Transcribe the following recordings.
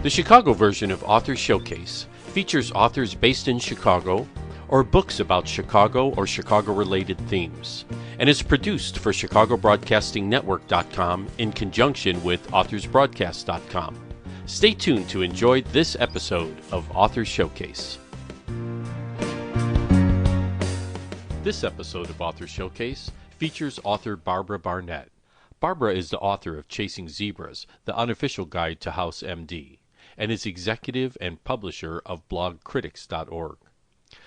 The Chicago version of Authors Showcase features authors based in Chicago or books about Chicago or Chicago-related themes, and is produced for ChicagoBroadcastingNetwork.com in conjunction with AuthorsBroadcast.com. Stay tuned to enjoy this episode of Authors Showcase. This episode of Authors Showcase features author Barbara Barnett. Barbara is the author of Chasing Zebras, the unofficial guide to House MD, and is executive and publisher of blogcritics.org.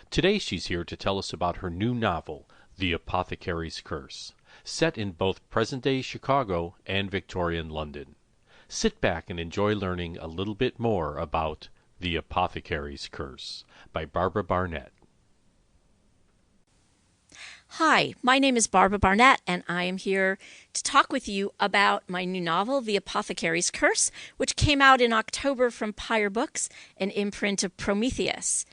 Today she's here to tell us about her new novel, The Apothecary's Curse, set in both present-day Chicago and Victorian London. Sit back and enjoy learning a little bit more about The Apothecary's Curse by Barbara Barnett. Hi, my name is Barbara Barnett, and I am here to talk with you about my new novel, The Apothecary's Curse, which came out in October from Pyre Books, an imprint of Prometheus.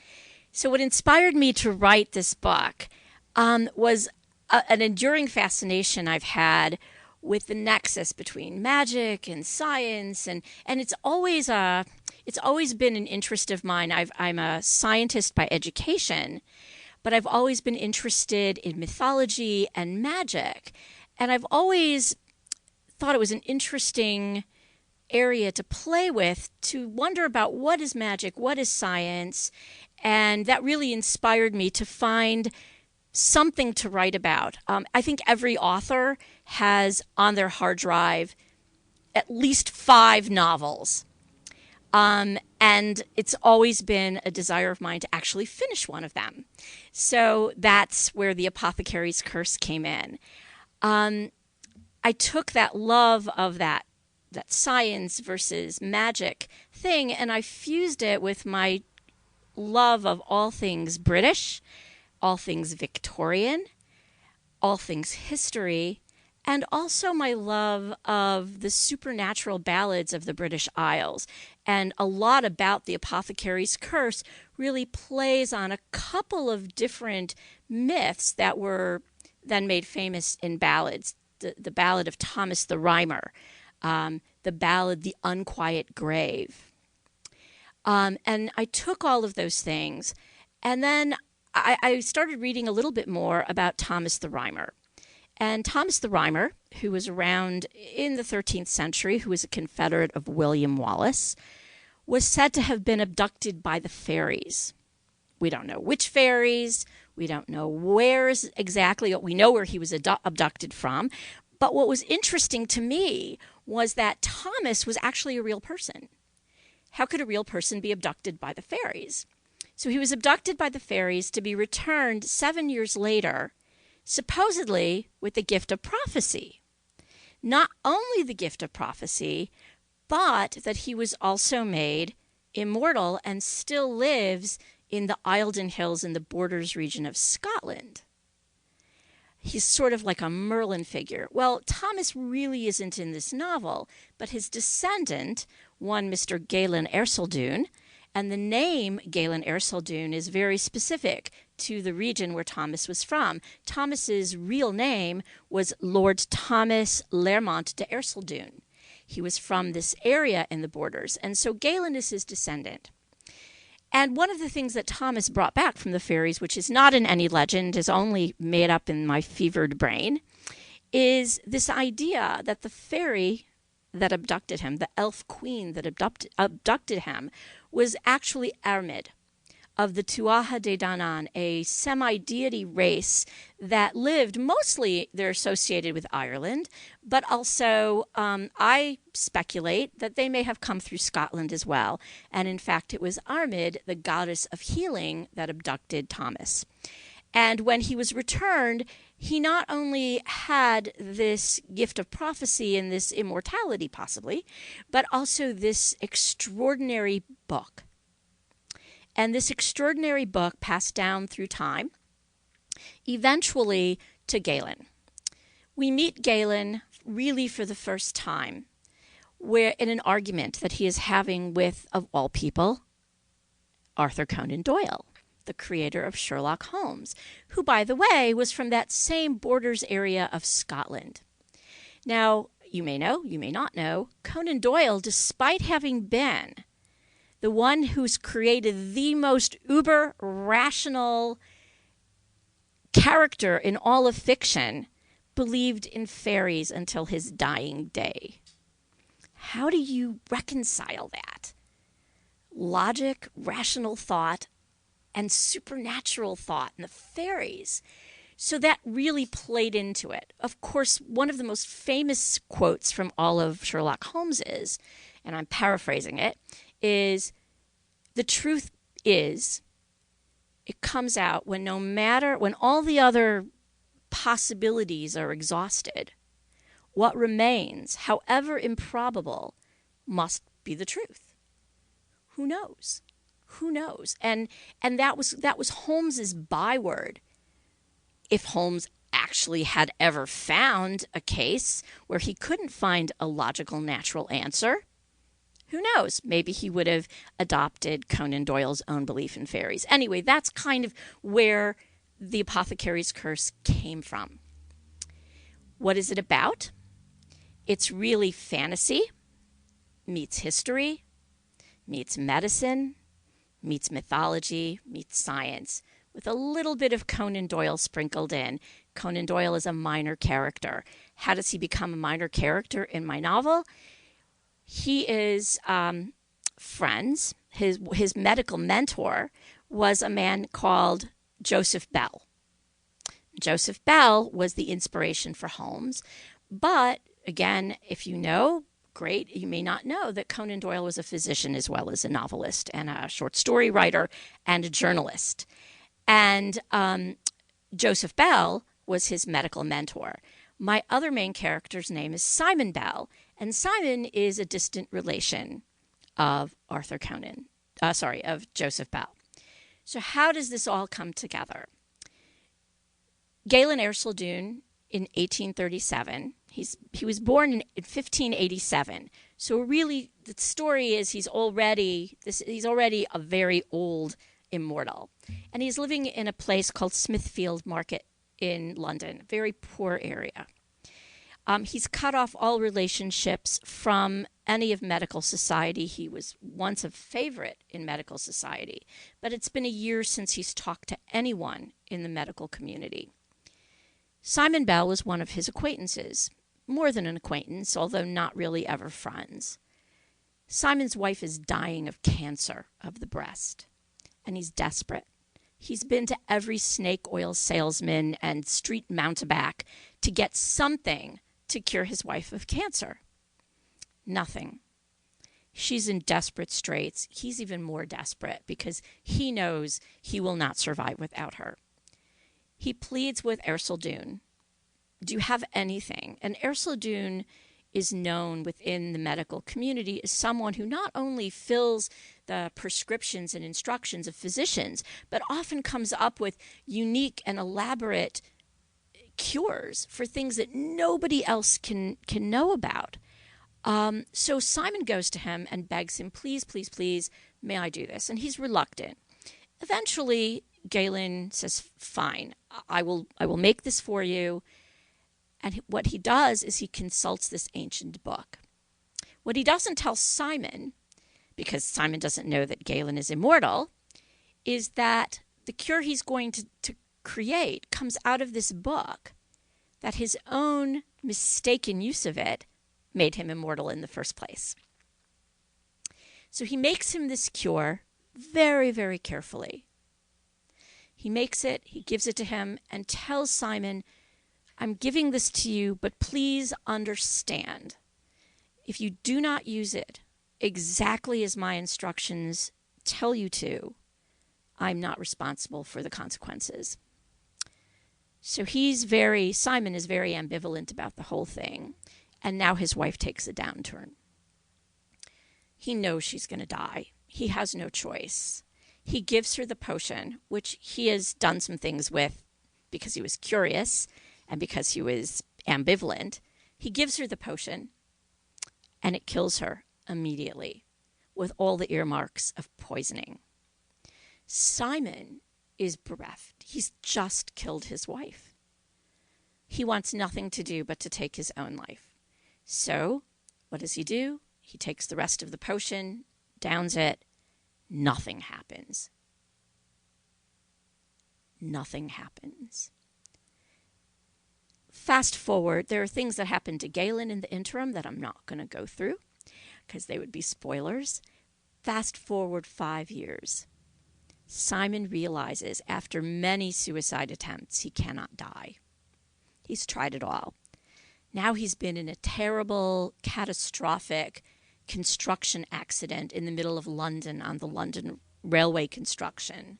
So what inspired me to write this book was an enduring fascination I've had with the nexus between magic and science, and it's always been an interest of mine. I'm a scientist by education, but I've always been interested in mythology and magic, and I've always thought it was an interesting area to play with, to wonder about what is magic, what is science, and that really inspired me to find something to write about. I think every author has on their hard drive at least 5 novels. And it's always been a desire of mine to actually finish one of them. So that's where The Apothecary's Curse came in. I took that love of that science versus magic thing, and I fused it with my love of all things British, all things Victorian, all things history, and also my love of the supernatural ballads of the British Isles. And a lot about The Apothecary's Curse really plays on a couple of different myths that were then made famous in ballads. The ballad of Thomas the Rhymer, the ballad The Unquiet Grave. And I took all of those things, and then I started reading a little bit more about Thomas the Rhymer. And Thomas the Rhymer, who was around in the 13th century, who was a confederate of William Wallace, was said to have been abducted by the fairies. We don't know which fairies. We don't know where exactly. We know where he was abducted from. But what was interesting to me was that Thomas was actually a real person. How could a real person be abducted by the fairies? So he was abducted by the fairies to be returned 7 years later, supposedly with the gift of prophecy. Not only the gift of prophecy, but that he was also made immortal and still lives in the Eildon Hills in the Borders region of Scotland. He's sort of like a Merlin figure. Well, Thomas really isn't in this novel, but his descendant, one Mr. Galen Ercildown, and the name Galen Ercildown is very specific to the region where Thomas was from. Thomas's real name was Lord Thomas Lermont de Ercildown. He was from this area in the Borders, and so Galen is his descendant. And one of the things that Thomas brought back from the fairies, which is not in any legend, is only made up in my fevered brain, is this idea that the fairy that abducted him, the elf queen that abducted him, was actually Ermid of the Tuatha De Danann, a semi-deity race that lived mostly, they're associated with Ireland, but also I speculate that they may have come through Scotland as well. And in fact, it was Armid, the goddess of healing, that abducted Thomas. And when he was returned, he not only had this gift of prophecy and this immortality possibly, but also this extraordinary book. And this extraordinary book passed down through time, eventually to Galen. We meet Galen really for the first time, where in an argument that he is having with, of all people, Arthur Conan Doyle, the creator of Sherlock Holmes, who, by the way, was from that same Borders area of Scotland. Now, you may know, you may not know, Conan Doyle, despite having been the one who's created the most uber rational character in all of fiction, believed in fairies until his dying day. How do you reconcile that? Logic, rational thought, and supernatural thought, and the fairies. So that really played into it. Of course, one of the most famous quotes from all of Sherlock Holmes is, and I'm paraphrasing it, is, "The truth is, it comes out when when all the other possibilities are exhausted, what remains, however improbable, must be the truth." Who knows? Who knows? And that was Holmes's byword. If Holmes actually had ever found a case where he couldn't find a logical, natural answer, who knows? Maybe he would have adopted Conan Doyle's own belief in fairies. Anyway, that's kind of where the Apothecary's Curse came from. What is it about? It's really fantasy meets history, meets medicine, meets mythology, meets science, with a little bit of Conan Doyle sprinkled in. Conan Doyle is a minor character. How does he become a minor character in my novel? He is friends. His medical mentor was a man called Joseph Bell. Joseph Bell was the inspiration for Holmes. But, again, if you know, great. You may not know that Conan Doyle was a physician as well as a novelist and a short story writer and a journalist. And Joseph Bell was his medical mentor. My other main character's name is Simon Bell, and Simon is a distant relation of of Joseph Bell. So how does this all come together? Galen Ercildown in 1837. He was born in 1587. So really, the story is he's already a very old immortal, and he's living in a place called Smithfield Market in London, a very poor area. He's cut off all relationships from any of medical society. He was once a favorite in medical society, but it's been a year since he's talked to anyone in the medical community. Simon Bell was one of his acquaintances, more than an acquaintance, although not really ever friends. Simon's wife is dying of cancer of the breast, and he's desperate. He's been to every snake oil salesman and street mountebank to get something to cure his wife of cancer. Nothing. She's in desperate straits. He's even more desperate because he knows he will not survive without her. He pleads with Ercildown, "Do you have anything?" And Ercildown is known within the medical community as someone who not only fills the prescriptions and instructions of physicians, but often comes up with unique and elaborate cures for things that nobody else can know about. So Simon goes to him and begs him, "Please, please, please, may I do this?" And he's reluctant. Eventually, Galen says, "Fine, I will make this for you." And what he does is he consults this ancient book. What he doesn't tell Simon, because Simon doesn't know that Galen is immortal, is that the cure he's going to create comes out of this book, that his own mistaken use of it made him immortal in the first place. So he makes him this cure very, very carefully. He makes it, he gives it to him, and tells Simon, "I'm giving this to you, but please understand, if you do not use it exactly as my instructions tell you to, I'm not responsible for the consequences." So Simon is very ambivalent about the whole thing, and now his wife takes a downturn. He knows she's going to die. He has no choice. He gives her the potion, which he has done some things with because he was curious and because he was ambivalent. He gives her the potion, and it kills her immediately with all the earmarks of poisoning. Simon is bereft. He's just killed his wife. He wants nothing to do but to take his own life. So what does he do? He takes the rest of the potion, downs it, nothing happens. Nothing happens. Fast forward, there are things that happen to Galen in the interim that I'm not going to go through because they would be spoilers. Fast forward 5 years. Simon realizes after many suicide attempts he cannot die. He's tried it all. Now he's been in a terrible, catastrophic construction accident in the middle of London on the London railway construction.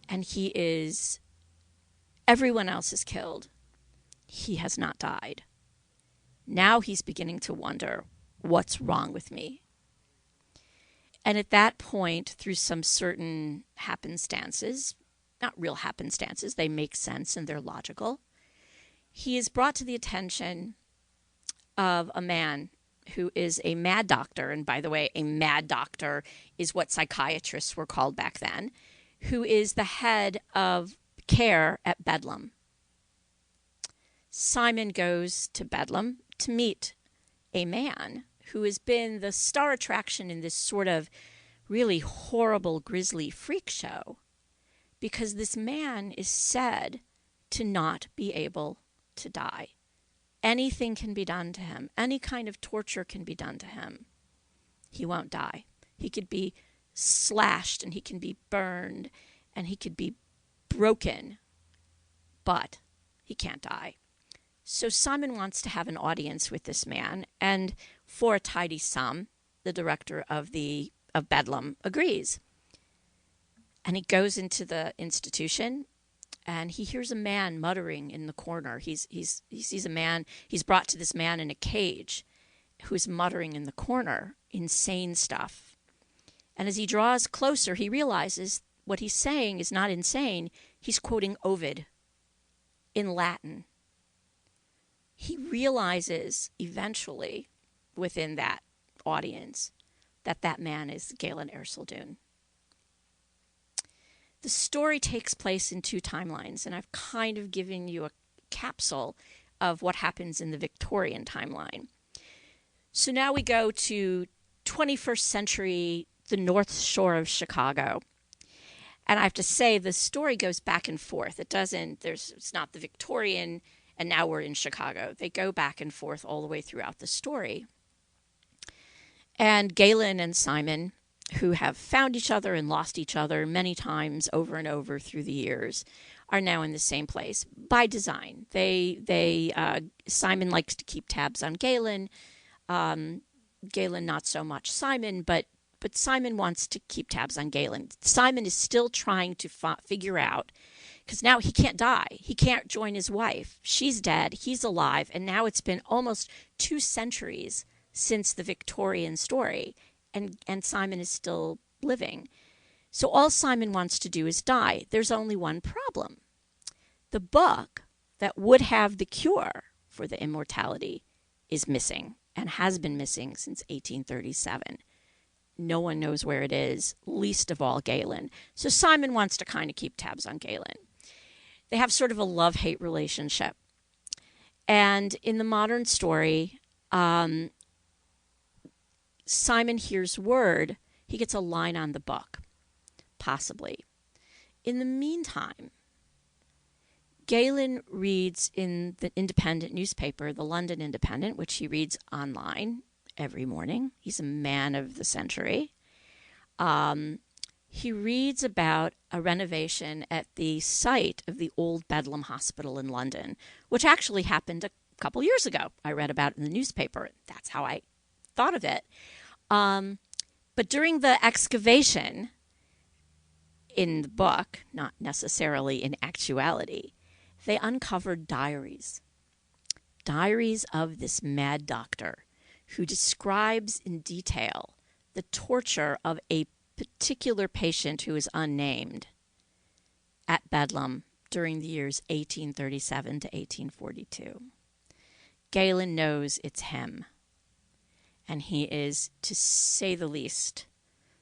And everyone else is killed. He has not died. Now he's beginning to wonder, what's wrong with me? And at that point, through some certain happenstances, not real happenstances, they make sense and they're logical, he is brought to the attention of a man who is a mad doctor. And by the way, a mad doctor is what psychiatrists were called back then, who is the head of care at Bedlam. Simon goes to Bedlam to meet a man who has been the star attraction in this sort of really horrible, grisly freak show, because this man is said to not be able to die. Anything can be done to him. Any kind of torture can be done to him. He won't die. He could be slashed and he can be burned and he could be broken, but he can't die. So Simon wants to have an audience with this man, and for a tidy sum, the director of Bedlam agrees. And he goes into the institution, and he hears a man muttering in the corner. He sees a man. He's brought to this man in a cage, who's muttering in the corner, insane stuff. And as he draws closer, he realizes what he's saying is not insane. He's quoting Ovid in Latin. He realizes eventually, within that audience, that that man is Galen Ercildown. The story takes place in 2 timelines, and I've kind of given you a capsule of what happens in the Victorian timeline. So now we go to 21st century, the North Shore of Chicago. And I have to say, the story goes back and forth. It's not the Victorian, and now we're in Chicago. They go back and forth all the way throughout the story. And Galen and Simon, who have found each other and lost each other many times over and over through the years, are now in the same place by design. Simon likes to keep tabs on Galen. Galen not so much Simon, but Simon wants to keep tabs on Galen. Simon is still trying to figure out, because now he can't die. He can't join his wife. She's dead. He's alive. And now it's been almost 2 centuries since the Victorian story, and Simon is still living. So all Simon wants to do is die. There's only one problem. The book that would have the cure for the immortality is missing and has been missing since 1837. No one knows where it is, least of all Galen. So Simon wants to kind of keep tabs on Galen. They have sort of a love-hate relationship. And in the modern story, Simon hears word. He gets a line on the book, possibly. In the meantime, Galen reads in the independent newspaper, the London Independent, which he reads online every morning. He's a man of the century. He reads about a renovation at the site of the old Bedlam Hospital in London, which actually happened a couple years ago. I read about it in the newspaper. That's how I thought of it. But during the excavation in the book, not necessarily in actuality, they uncovered diaries of this mad doctor who describes in detail the torture of a particular patient who is unnamed at Bedlam during the years 1837 to 1842. Galen knows it's him, and he is, to say the least,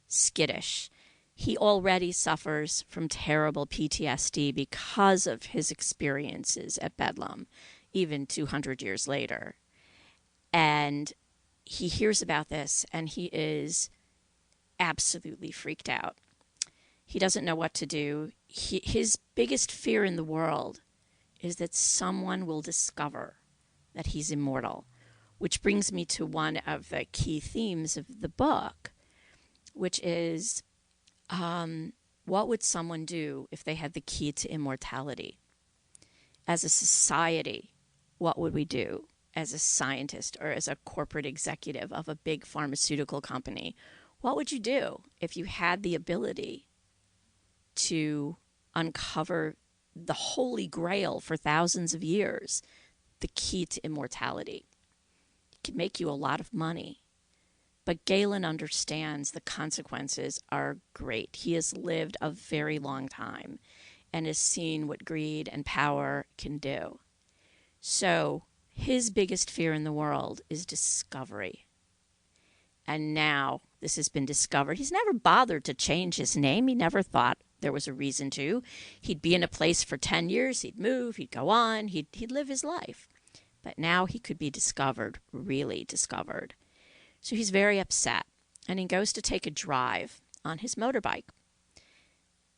skittish. He already suffers from terrible PTSD because of his experiences at Bedlam, even 200 years later. And he hears about this, and he is absolutely freaked out. He doesn't know what to do. His biggest fear in the world is that someone will discover that he's immortal, which brings me to one of the key themes of the book, which is what would someone do if they had the key to immortality? As a society, what would we do? As a scientist or as a corporate executive of a big pharmaceutical company, what would you do if you had the ability to uncover the holy grail for thousands of years, the key to immortality? It could make you a lot of money. But Galen understands the consequences are great. He has lived a very long time and has seen what greed and power can do. So his biggest fear in the world is discovery. And now this has been discovered. He's never bothered to change his name. He never thought there was a reason to. He'd be in a place for 10 years. He'd move. He'd go on. He'd live his life. But now he could be discovered, really discovered. So he's very upset. And he goes to take a drive on his motorbike.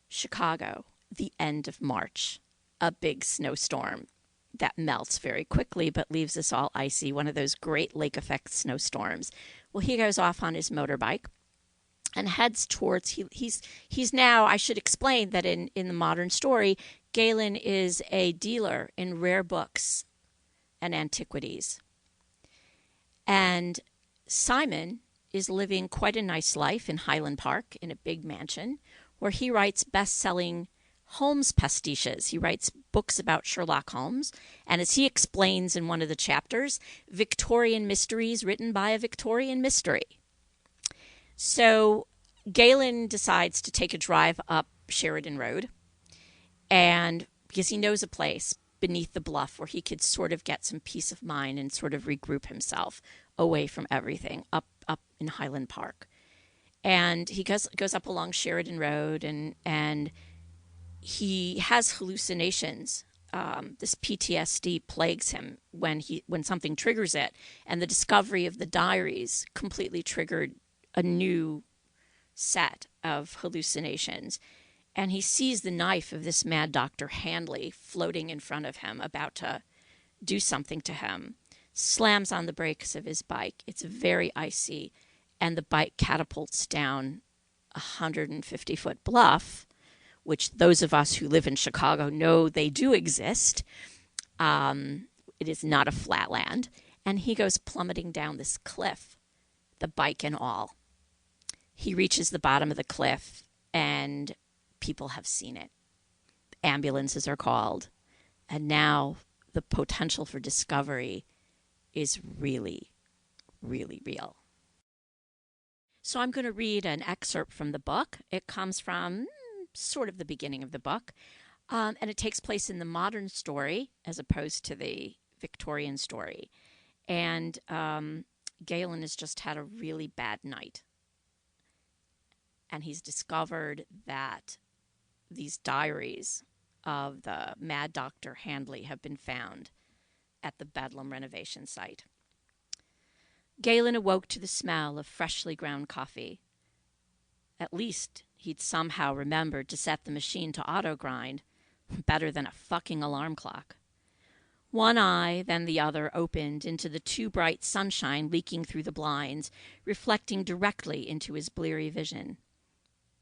Chicago, the end of March. A big snowstorm that melts very quickly but leaves us all icy, one of those great lake effect snowstorms. Well, he goes off on his motorbike and heads towards, he's now, I should explain that in the modern story, Galen is a dealer in rare books and antiquities. And Simon is living quite a nice life in Highland Park in a big mansion where he writes best-selling Holmes pastiches. He writes books about Sherlock Holmes, and as he explains in one of the chapters, Victorian mysteries written by a Victorian mystery. So Galen decides to take a drive up Sheridan Road, and because he knows a place beneath the bluff where he could sort of get some peace of mind and sort of regroup himself away from everything up in Highland Park. And he goes up along Sheridan Road, and he has hallucinations. This PTSD plagues him when something triggers it, and the discovery of the diaries completely triggered a new set of hallucinations. And he sees the knife of this mad Dr. Handley floating in front of him, about to do something to him. Slams on the brakes of his bike. It's very icy, and the bike catapults down a 150-foot bluff, which those of us who live in Chicago know they do exist. It is not a flatland. And he goes plummeting down this cliff, the bike and all. He reaches the bottom of the cliff, and people have seen it. Ambulances are called. And now the potential for discovery is really, really real. So I'm going to read an excerpt from the book. It comes from sort of the beginning of the book, and it takes place in the modern story as opposed to the Victorian story. And Galen has just had a really bad night, and he's discovered that these diaries of the mad Dr. Handley have been found at the Bedlam renovation site. Galen awoke to the smell of freshly ground coffee. At least he'd somehow remembered to set the machine to auto-grind, better than a fucking alarm clock. One eye, then the other, opened into the too bright sunshine leaking through the blinds, reflecting directly into his bleary vision.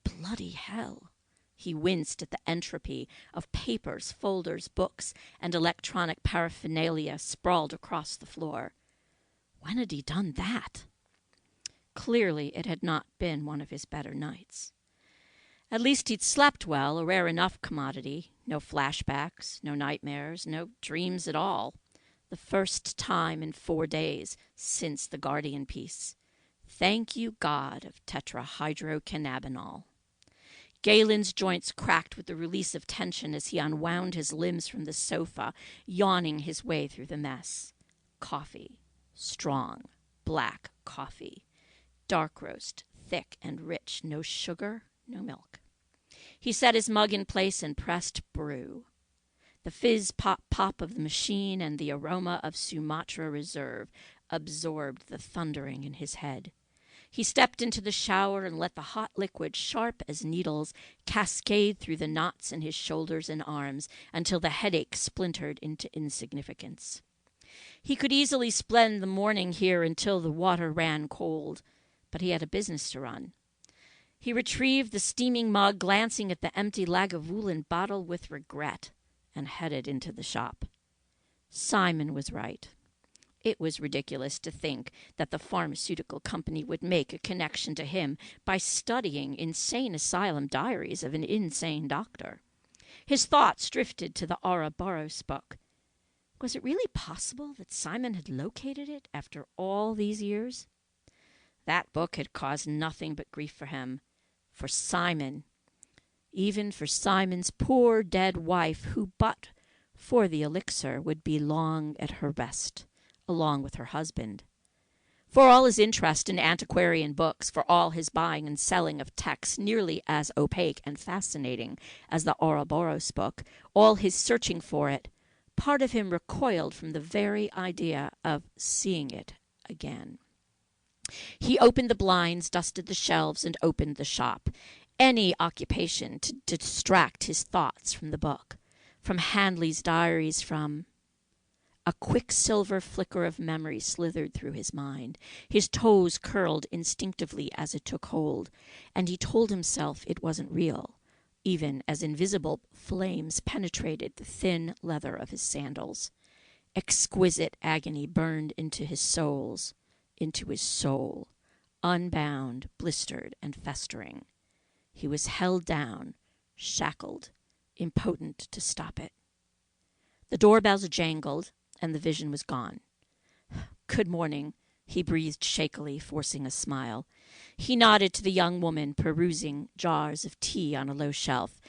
Bloody hell! He winced at the entropy of papers, folders, books, and electronic paraphernalia sprawled across the floor. When had he done that? Clearly it had not been one of his better nights. At least he'd slept well, a rare enough commodity. No flashbacks, no nightmares, no dreams at all. The first time in 4 days since the Guardian piece. Thank you, God of tetrahydrocannabinol. Galen's joints cracked with the release of tension as he unwound his limbs from the sofa, yawning his way through the mess. Coffee. Strong, black coffee. Dark roast, thick and rich. No sugar, no milk. He set his mug in place and pressed brew. The fizz-pop of the machine and the aroma of Sumatra Reserve absorbed the thundering in his head. He stepped into the shower and let the hot liquid, sharp as needles, cascade through the knots in his shoulders and arms until the headache splintered into insignificance. He could easily spend the morning here until the water ran cold, but he had a business to run. He retrieved the steaming mug, glancing at the empty Lagavulin bottle with regret, and headed into the shop. Simon was right. It was ridiculous to think that the pharmaceutical company would make a connection to him by studying insane asylum diaries of an insane doctor. His thoughts drifted to the Ouroboros book. Was it really possible that Simon had located it after all these years? That book had caused nothing but grief for him, for Simon, even for Simon's poor dead wife, who but for the elixir would be long at her best, along with her husband. For all his interest in antiquarian books, for all his buying and selling of texts nearly as opaque and fascinating as the Ouroboros book, all his searching for it, part of him recoiled from the very idea of seeing it again. He opened the blinds, dusted the shelves, and opened the shop. Any occupation to distract his thoughts from the book, from Handley's diaries, from... A quicksilver flicker of memory slithered through his mind. His toes curled instinctively as it took hold, and he told himself it wasn't real, even as invisible flames penetrated the thin leather of his sandals. Exquisite agony burned into his soul, unbound, blistered, and festering. He was held down, shackled, impotent to stop it. The doorbells jangled, and the vision was gone. "Good morning," he breathed shakily, forcing a smile. He nodded to the young woman perusing jars of tea on a low shelf.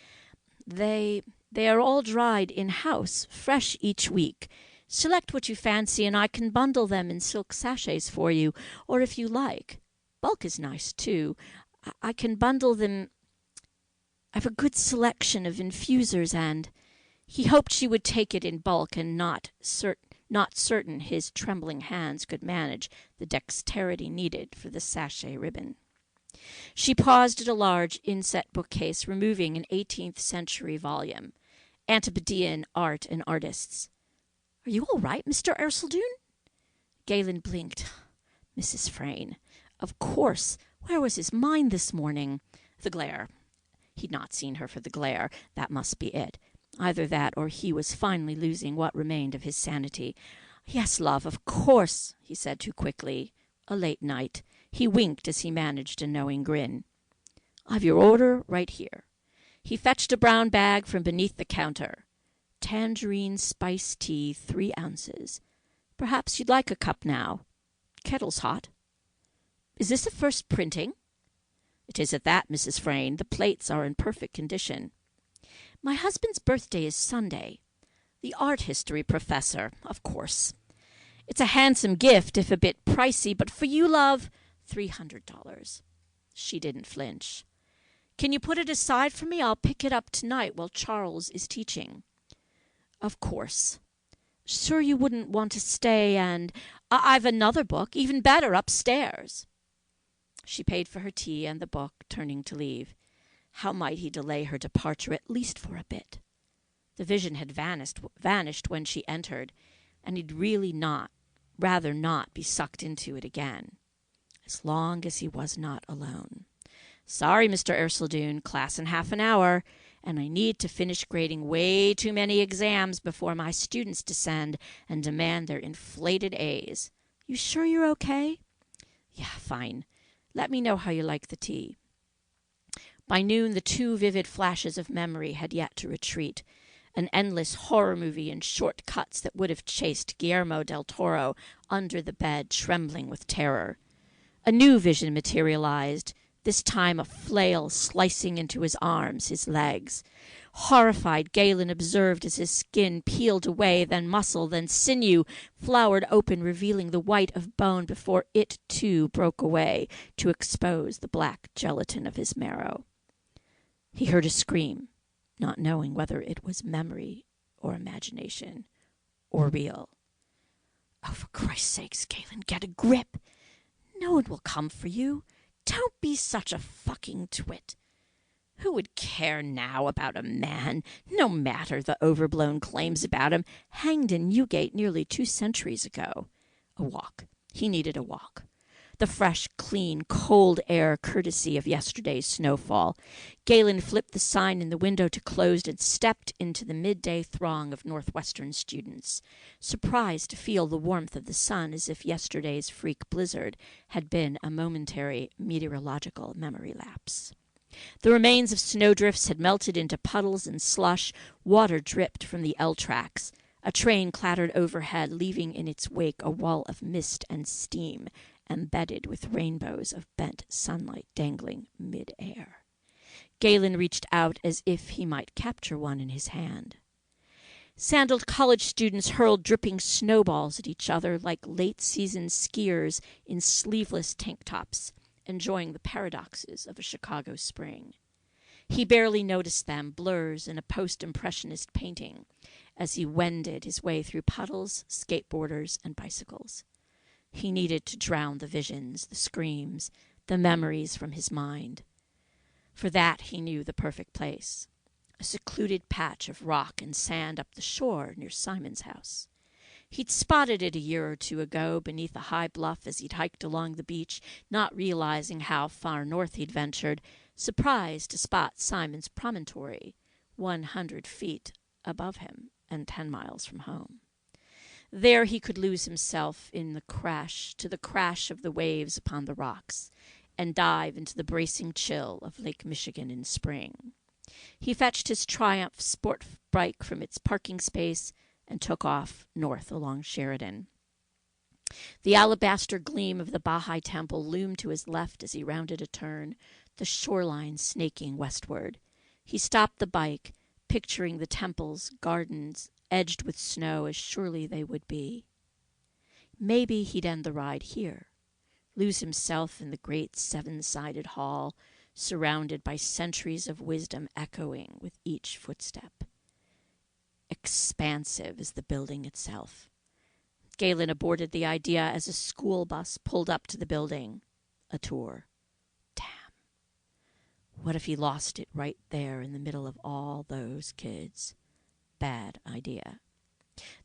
They are all dried in-house, fresh each week. Select what you fancy, and I can bundle them in silk sachets for you, or if you like. Bulk is nice, too. I can bundle them. I've a good selection of infusers, and... He hoped she would take it in bulk, and not certain his trembling hands could manage the dexterity needed for the sachet ribbon. She paused at a large inset bookcase, removing an 18th century volume, Antipodean Art and Artists. "Are you all right, Mr. Ercildown?" Galen blinked. Mrs. Frayne. Of course. Where was his mind this morning? The glare. He'd not seen her for the glare. That must be it. Either that, or he was finally losing what remained of his sanity. "Yes, love, of course," he said too quickly. "A late night." He winked as he managed a knowing grin. "I've your order right here." He fetched a brown bag from beneath the counter. "Tangerine spice tea, 3 ounces. Perhaps you'd like a cup now. Kettle's hot." "Is this a first printing?" "It is at that, Mrs. Frayne. The plates are in perfect condition." "My husband's birthday is Sunday. The art history professor, of course. It's a handsome gift, if a bit pricey, but for you, love, $300. She didn't flinch. "Can you put it aside for me? I'll pick it up tonight while Charles is teaching." "Of course. Sure you wouldn't want to stay and... I've another book, even better, upstairs." She paid for her tea and the book, turning to leave. How might he delay her departure at least for a bit? The vision had vanished when she entered, and he'd rather not be sucked into it again, as long as he was not alone. "Sorry, Mr. Ercildown, class in half an hour, and I need to finish grading way too many exams before my students descend and demand their inflated A's. You sure you're okay?" "Yeah, fine. Let me know how you like the tea." By noon, the 2 vivid flashes of memory had yet to retreat, an endless horror movie in short cuts that would have chased Guillermo del Toro under the bed, trembling with terror. A new vision materialized, this time a flail slicing into his arms, his legs. Horrified, Galen observed as his skin peeled away, then muscle, then sinew, flowered open, revealing the white of bone before it, too, broke away to expose the black gelatin of his marrow. He heard a scream, not knowing whether it was memory or imagination or real. "Oh, for Christ's sakes, Galen, get a grip." No one will come for you. Don't be such a fucking twit. Who would care now about a man, no matter the overblown claims about him, hanged in Newgate nearly 2 centuries ago? A walk. He needed a walk. The fresh, clean, cold air courtesy of yesterday's snowfall. Galen flipped the sign in the window to closed and stepped into the midday throng of Northwestern students, surprised to feel the warmth of the sun as if yesterday's freak blizzard had been a momentary meteorological memory lapse. The remains of snowdrifts had melted into puddles and slush. Water dripped from the L-tracks. A train clattered overhead, leaving in its wake a wall of mist and steam, embedded with rainbows of bent sunlight dangling mid-air. Galen reached out as if he might capture one in his hand. Sandaled college students hurled dripping snowballs at each other like late-season skiers in sleeveless tank tops, enjoying the paradoxes of a Chicago spring. He barely noticed them, blurs in a post-impressionist painting, as he wended his way through puddles, skateboarders, and bicycles. He needed to drown the visions, the screams, the memories from his mind. For that he knew the perfect place, a secluded patch of rock and sand up the shore near Simon's house. He'd spotted it a year or two ago beneath a high bluff as he'd hiked along the beach, not realizing how far north he'd ventured, surprised to spot Simon's promontory, 100 feet above him and 10 miles from home. There he could lose himself in the crash of the waves upon the rocks, and dive into the bracing chill of Lake Michigan in spring. He fetched his Triumph sport bike from its parking space and took off north along Sheridan. The alabaster gleam of the Baha'i Temple loomed to his left as he rounded a turn, the shoreline snaking westward. He stopped the bike, picturing the temple's gardens edged with snow as surely they would be. Maybe he'd end the ride here, lose himself in the great 7-sided hall, surrounded by centuries of wisdom echoing with each footstep. Expansive is the building itself. Galen aborted the idea as a school bus pulled up to the building. A tour. Damn. What if he lost it right there in the middle of all those kids? Bad idea.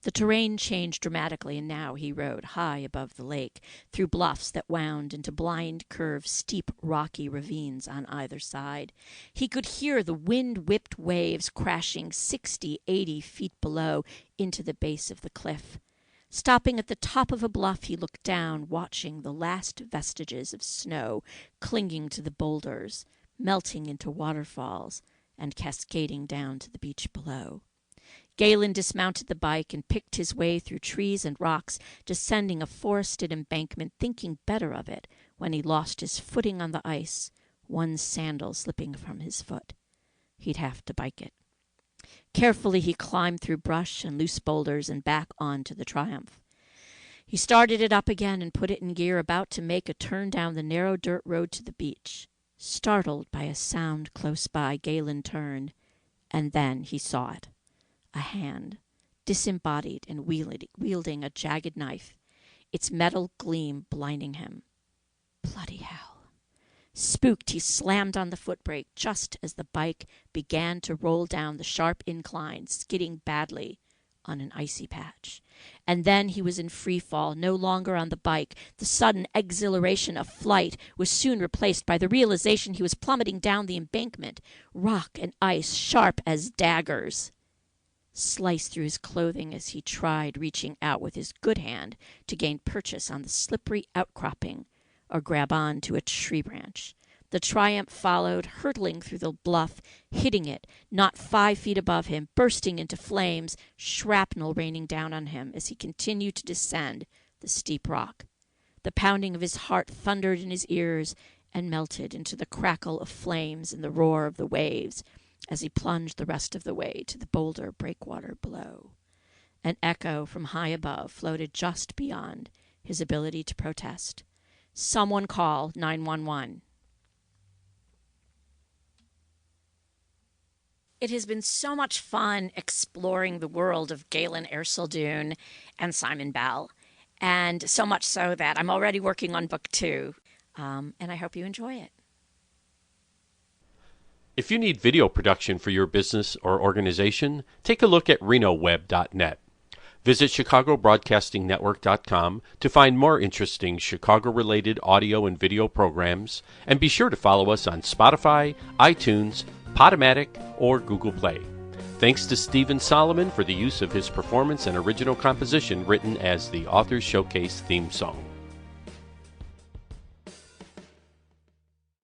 The terrain changed dramatically, and now he rode high above the lake, through bluffs that wound into blind curved, steep, rocky ravines on either side. He could hear the wind-whipped waves crashing 60, 80 feet below into the base of the cliff. Stopping at the top of a bluff, he looked down, watching the last vestiges of snow clinging to the boulders, melting into waterfalls, and cascading down to the beach below. Galen dismounted the bike and picked his way through trees and rocks, descending a forested embankment, thinking better of it when he lost his footing on the ice, one sandal slipping from his foot. He'd have to bike it. Carefully he climbed through brush and loose boulders and back onto the Triumph. He started it up again and put it in gear, about to make a turn down the narrow dirt road to the beach. Startled by a sound close by, Galen turned, and then he saw it. A hand, disembodied and wielding a jagged knife, its metal gleam blinding him. Bloody hell. Spooked, he slammed on the footbrake just as the bike began to roll down the sharp incline, skidding badly on an icy patch. And then he was in free fall, no longer on the bike. The sudden exhilaration of flight was soon replaced by the realization he was plummeting down the embankment, rock and ice sharp as daggers. Sliced through his clothing as he tried reaching out with his good hand to gain purchase on the slippery outcropping or grab on to a tree branch. The Triumph followed, hurtling through the bluff, hitting it, not 5 feet above him, bursting into flames, shrapnel raining down on him as he continued to descend the steep rock. The pounding of his heart thundered in his ears and melted into the crackle of flames and the roar of the waves as he plunged the rest of the way to the boulder breakwater below. An echo from high above floated just beyond his ability to protest. Someone call 911. It has been so much fun exploring the world of Galen Erseldune and Simon Bell. and so much so that I'm already working on book 2, and I hope you enjoy it. If you need video production for your business or organization, take a look at renoweb.net. Visit ChicagoBroadcastingNetwork.com to find more interesting Chicago-related audio and video programs, and be sure to follow us on Spotify, iTunes, Podomatic, or Google Play. Thanks to Stephen Solomon for the use of his performance and original composition written as the Authors Showcase theme song.